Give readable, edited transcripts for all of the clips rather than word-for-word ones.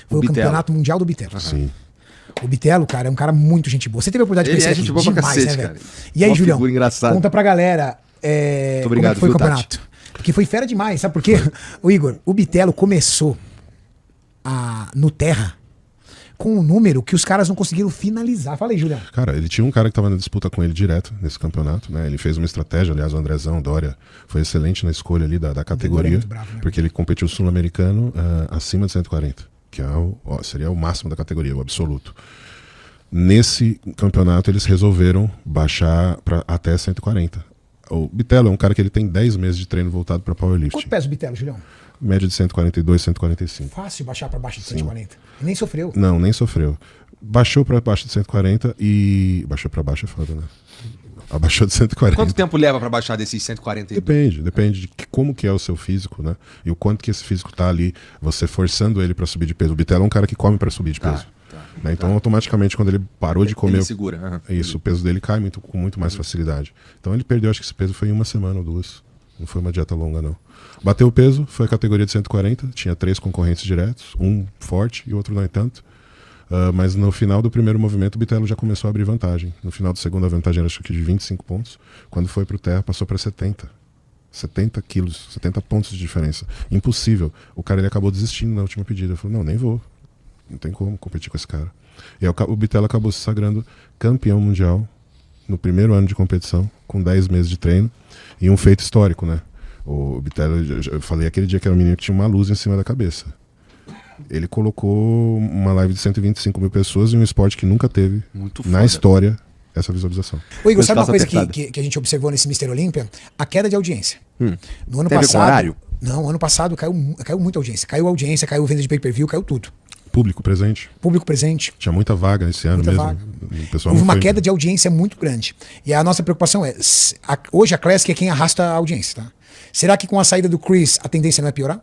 Foi o campeonato mundial do Bitelo. Sim. O Bitelo, cara, é um cara muito gente boa. Você teve a oportunidade de conhecer gente boa pra demais, cacete, né, velho? cara. E aí, Uma Julião, figura engraçada. conta pra galera Muito obrigado, como é que foi viu, o campeonato. Tati? Porque foi fera demais, sabe por quê? O Igor, o Bitelo começou no Terra com um número que os caras não conseguiram finalizar. Fala aí, Julião. Cara, ele tinha um cara que tava na disputa com ele direto nesse campeonato, né? Ele fez uma estratégia, aliás, o Andrezão Dória foi excelente na escolha ali da categoria, muito bravo, né? porque ele competiu sul-americano acima de 140, que é seria o máximo da categoria, o absoluto. Nesse campeonato eles resolveram baixar para até 140. O Bitelo é um cara que ele tem 10 meses de treino voltado para powerlifting. Quanto pesa o Bitelo, Julião? Média de 142, 145. Fácil baixar pra baixo de 140. E nem sofreu. Não, nem sofreu. Baixou para baixo de 140 e... Baixou para baixo é foda, né? Abaixou de 140. Quanto tempo leva pra baixar desses 140? Depende de como que é o seu físico, né? E o quanto que esse físico tá ali, você forçando ele para subir de peso. O Bitelo é um cara que come para subir de peso. Né? Então, automaticamente, quando ele parou de comer... Ele segura. Isso, o peso dele cai com muito mais facilidade. Então, ele perdeu, acho que esse peso foi em uma semana ou duas. Não foi uma dieta longa, não. Bateu o peso, foi a categoria de 140, tinha 3 concorrentes diretos, um forte e outro não é tanto. Mas no final do primeiro movimento, o Bitelo já começou a abrir vantagem. No final do segundo, a vantagem era acho que de 25 pontos. Quando foi pro terra, passou para 70. 70 quilos, 70 pontos de diferença. Impossível. O cara ele acabou desistindo na última pedida. Ele falou, não, nem vou. Não tem como competir com esse cara. E aí, o Bitelo acabou se sagrando campeão mundial no primeiro ano de competição, com 10 meses de treino. E um feito histórico, né? O Bitelo, eu falei aquele dia que era um menino que tinha uma luz em cima da cabeça. Ele colocou uma live de 125 mil pessoas em um esporte que nunca teve na história essa visualização. Ô Igor, sabe uma coisa que a gente observou nesse Mr. Olímpia? A queda de audiência. No ano Tem a ver com passado. horário? Não, ano passado caiu muita audiência. Caiu audiência, caiu venda de pay-per-view, caiu tudo. Público presente. Público presente. Tinha muita vaga esse ano Muita mesmo. vaga. O pessoal Houve não uma foi... queda de audiência muito grande. E a nossa preocupação é, hoje a Classic é quem arrasta a audiência, tá? Será que com a saída do Chris a tendência não é piorar?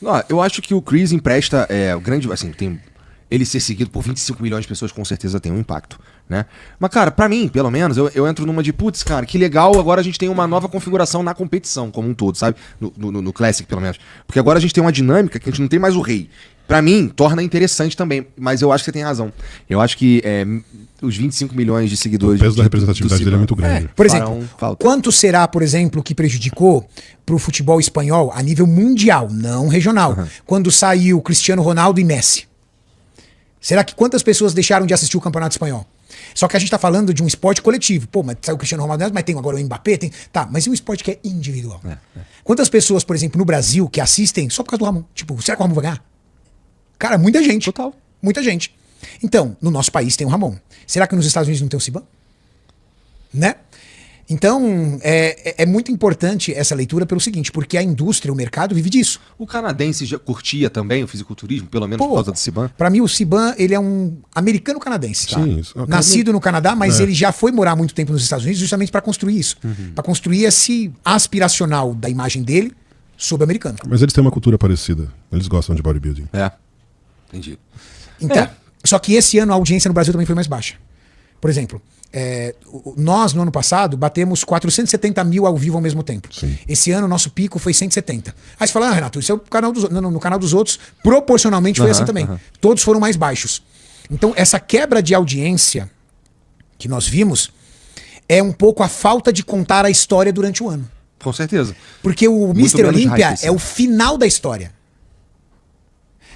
Não, eu acho que o Chris empresta o grande, assim, tem ele ser seguido por 25 milhões de pessoas com certeza tem um impacto, né? Mas cara, pra mim, pelo menos, eu entro numa de putz, cara, que legal, agora a gente tem uma nova configuração na competição como um todo, sabe? No Classic, pelo menos. Porque agora a gente tem uma dinâmica que a gente não tem mais o rei. Pra mim, torna interessante também, mas eu acho que você tem razão. Eu acho que os 25 milhões de seguidores... O peso da representatividade dele é muito grande. Por exemplo, quanto será, por exemplo, que prejudicou pro futebol espanhol a nível mundial, não regional, quando saiu Cristiano Ronaldo e Messi? Será que quantas pessoas deixaram de assistir o Campeonato Espanhol? Só que a gente tá falando de um esporte coletivo. Pô, mas saiu o Cristiano Ronaldo, mas tem agora o Mbappé, tem... Tá, mas e um esporte que é individual? Quantas pessoas, por exemplo, no Brasil, que assistem só por causa do Ramon? Tipo, será que o Ramon vai ganhar? Cara, muita gente. Total. Muita gente. Então, no nosso país tem o Ramon. Será que nos Estados Unidos não tem o Siban? Né? Então, é muito importante essa leitura pelo seguinte, porque a indústria, o mercado vive disso. O canadense já curtia também o fisiculturismo, pelo menos por causa do Siban? Pra mim, o Siban, ele é um americano-canadense. Tá? Sim, isso. Nascido no Canadá, mas ele já foi morar muito tempo nos Estados Unidos justamente para construir isso. Para construir esse aspiracional da imagem dele sobre o americano. Mas eles têm uma cultura parecida. Eles gostam de bodybuilding. Entendi. Então, só que esse ano a audiência no Brasil também foi mais baixa. Por exemplo, nós no ano passado batemos 470 mil ao vivo ao mesmo tempo. Sim. Esse ano o nosso pico foi 170. Aí você fala, Renato, isso é o canal no canal dos outros, proporcionalmente foi assim também. Todos foram mais baixos. Então essa quebra de audiência que nós vimos é um pouco a falta de contar a história durante o ano. Com certeza. Porque o Muito Mr. menos Olímpia hype, é o final da história.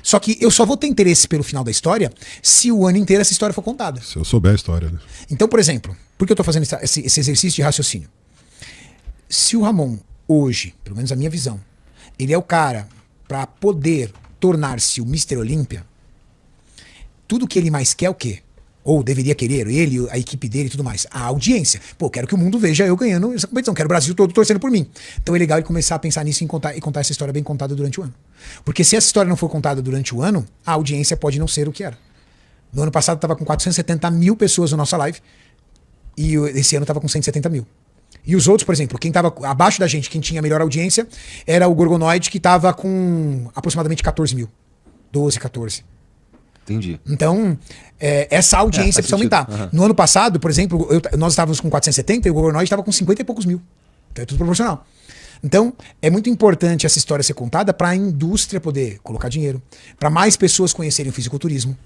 Só que eu só vou ter interesse pelo final da história se o ano inteiro essa história for contada. Se eu souber a história, né? Então, por exemplo, por que eu tô fazendo esse exercício de raciocínio? Se o Ramon, hoje, pelo menos a minha visão, ele é o cara para poder tornar-se o Mr. Olímpia, tudo que ele mais quer é o quê? Ou deveria querer, ele, a equipe dele e tudo mais. A audiência. Pô, quero que o mundo veja eu ganhando essa competição. Quero o Brasil todo torcendo por mim. Então é legal ele começar a pensar nisso e contar essa história bem contada durante o ano. Porque se essa história não for contada durante o ano, a audiência pode não ser o que era. No ano passado estava com 470 mil pessoas na nossa live. E esse ano estava com 170 mil. E os outros, por exemplo, quem estava abaixo da gente, quem tinha melhor audiência, era o Gorgonoid, que estava com aproximadamente 14 mil. 12, 14. Entendi. Então, essa audiência precisa aumentar. No ano passado, por exemplo, nós estávamos com 470 e o Gorgonoid estava com 50 e poucos mil. Então é tudo proporcional. Então, é muito importante essa história ser contada para a indústria poder colocar dinheiro, para mais pessoas conhecerem o fisiculturismo,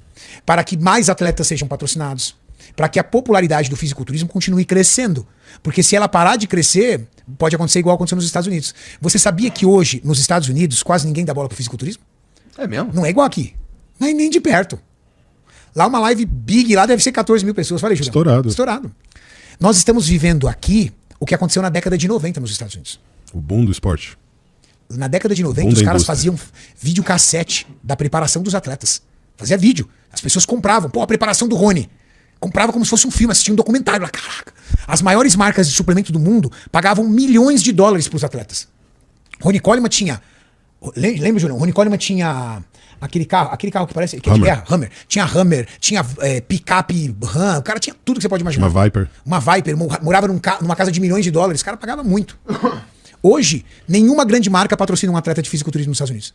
para que mais atletas sejam patrocinados, para que a popularidade do fisiculturismo continue crescendo. Porque se ela parar de crescer, pode acontecer igual aconteceu nos Estados Unidos. Você sabia que hoje, nos Estados Unidos, quase ninguém dá bola pro fisiculturismo? É mesmo? Não é igual aqui. Não é nem de perto. Lá uma live big, lá deve ser 14 mil pessoas. Falei, Julião. Estourado. Estourado. Nós estamos vivendo aqui o que aconteceu na década de 90 nos Estados Unidos. O boom do esporte. Na década de 90, Boom os da caras indústria. faziam videocassete da preparação dos atletas. Fazia vídeo. As pessoas compravam. Pô, a preparação do Rony. Comprava como se fosse um filme, assistia um documentário lá. Caraca. As maiores marcas de suplemento do mundo pagavam milhões de dólares para os atletas. Rony Coleman tinha... Lembra, Julião? Rony Coleman tinha aquele carro que parece... Que é de Hummer. guerra, Hummer. Tinha Hummer, tinha picape Ram. O cara tinha tudo que você pode imaginar. Uma Viper. Uma Viper, morava numa casa de milhões de dólares. O cara pagava muito. Hoje, nenhuma grande marca patrocina um atleta de fisiculturismo nos Estados Unidos.